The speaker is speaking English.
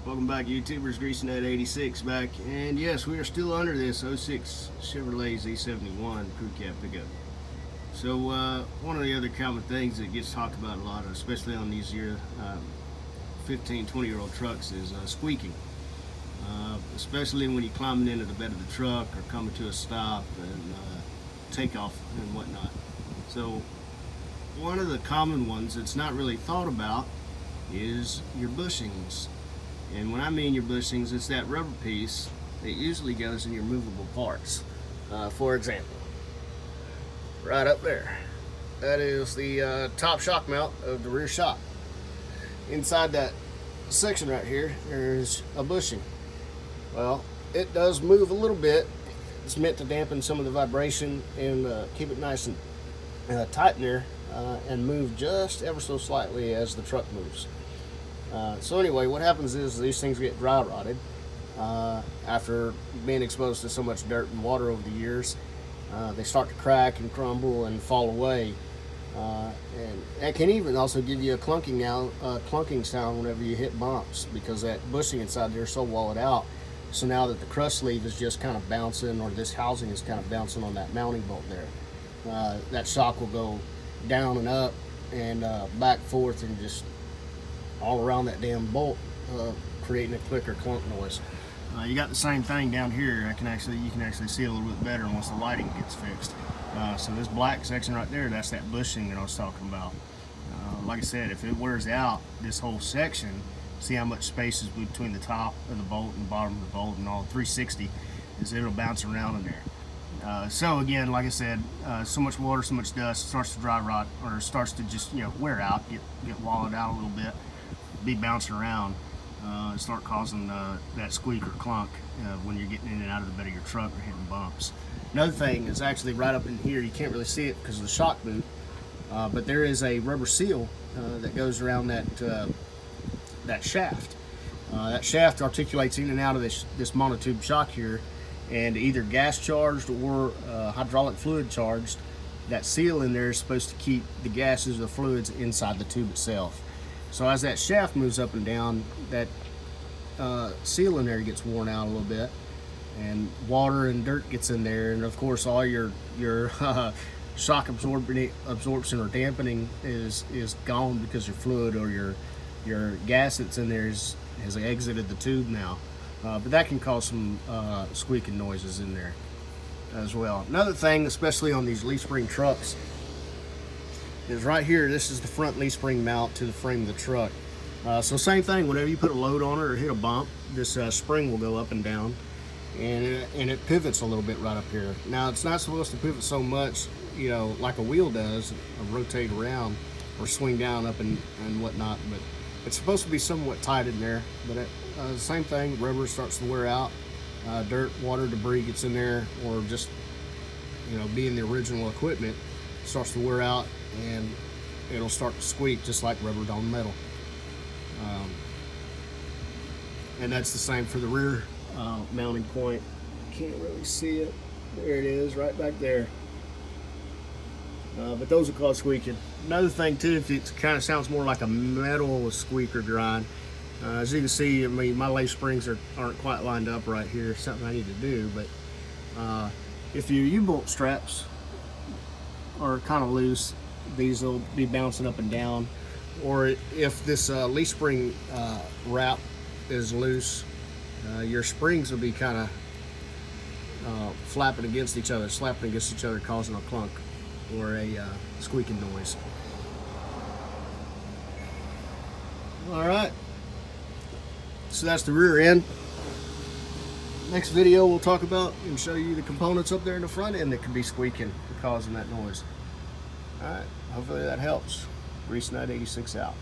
Welcome back, YouTubers. GreasyNut 86 back, and yes, we are still under this '06 Chevrolet Z71 crew cab pickup. So one of the other common things that gets talked about a lot, especially on these 15, 20-year-old trucks, is squeaking. Especially when you're climbing into the bed of the truck or coming to a stop and takeoff and whatnot. So one of the common ones that's not really thought about is your bushings. And when I mean your bushings, it's that rubber piece that usually goes in your movable parts. For example, right up there, that is the top shock mount of the rear shock. Inside that section right here, there's a bushing. Well, it does move a little bit. It's meant to dampen some of the vibration and keep it nice and tight in there, and move just ever so slightly as the truck moves. So anyway, what happens is these things get dry rotted after being exposed to so much dirt and water over the years. They start to crack and crumble and fall away, and it can even also give you a clunking sound whenever you hit bumps, because that bushing inside there is so walled out. So now that the crush sleeve is just kind of bouncing, or this housing is kind of bouncing on that mounting bolt there, that shock will go down and up and back forth and just all around that damn bolt, creating a click or clunk noise. You got the same thing down here. You can actually see it a little bit better once the lighting gets fixed. So this black section right there, that's that bushing that I was talking about. Like I said, if it wears out this whole section, see how much space is between the top of the bolt and the bottom of the bolt, and all 360 is it'll bounce around in there. So again, like I said, so much water, so much dust, starts to dry rot, or starts to just wear out, get wallowed out a little bit, be bouncing around, and start causing that squeak or clunk when you're getting in and out of the bed of your truck or hitting bumps. Another thing is actually right up in here. You can't really see it because of the shock boot, but there is a rubber seal that goes around that shaft. That shaft articulates in and out of this monotube shock here, and either gas charged or hydraulic fluid charged. That seal in there is supposed to keep the gases or fluids inside the tube itself. So as that shaft moves up and down, that seal in there gets worn out a little bit, and water and dirt gets in there, and of course all your shock absorption or dampening is gone, because your fluid or your gas that's in there has exited the tube now. But that can cause some squeaking noises in there as well. Another thing, especially on these leaf spring trucks, is right here. This is the front leaf spring mount to the frame of the truck. So same thing, whenever you put a load on it or hit a bump, this spring will go up and down, and it pivots a little bit right up here. Now it's not supposed to pivot so much, like a wheel does, or rotate around or swing down up and whatnot, but it's supposed to be somewhat tight in there. But same thing, rubber starts to wear out, dirt, water, debris gets in there, or just being the original equipment starts to wear out, and it'll start to squeak just like rubber on metal. And that's the same for the rear mounting point. Can't really see it. There it is, right back there. But those are called squeaking. Another thing too, if it kind of sounds more like a metal squeak or grind, as you can see, my leaf springs aren't quite lined up right here. Something I need to do. But if your U-bolt straps are kind of loose, these will be bouncing up and down. Or if this leaf spring wrap is loose, your springs will be kind of flapping against each other, slapping against each other, causing a clunk or a squeaking noise. All right, so that's the rear end. Next video we'll talk about and show you the components up there in the front end that could be squeaking and causing that noise. All right, hopefully that helps. GreasyNut 86 out.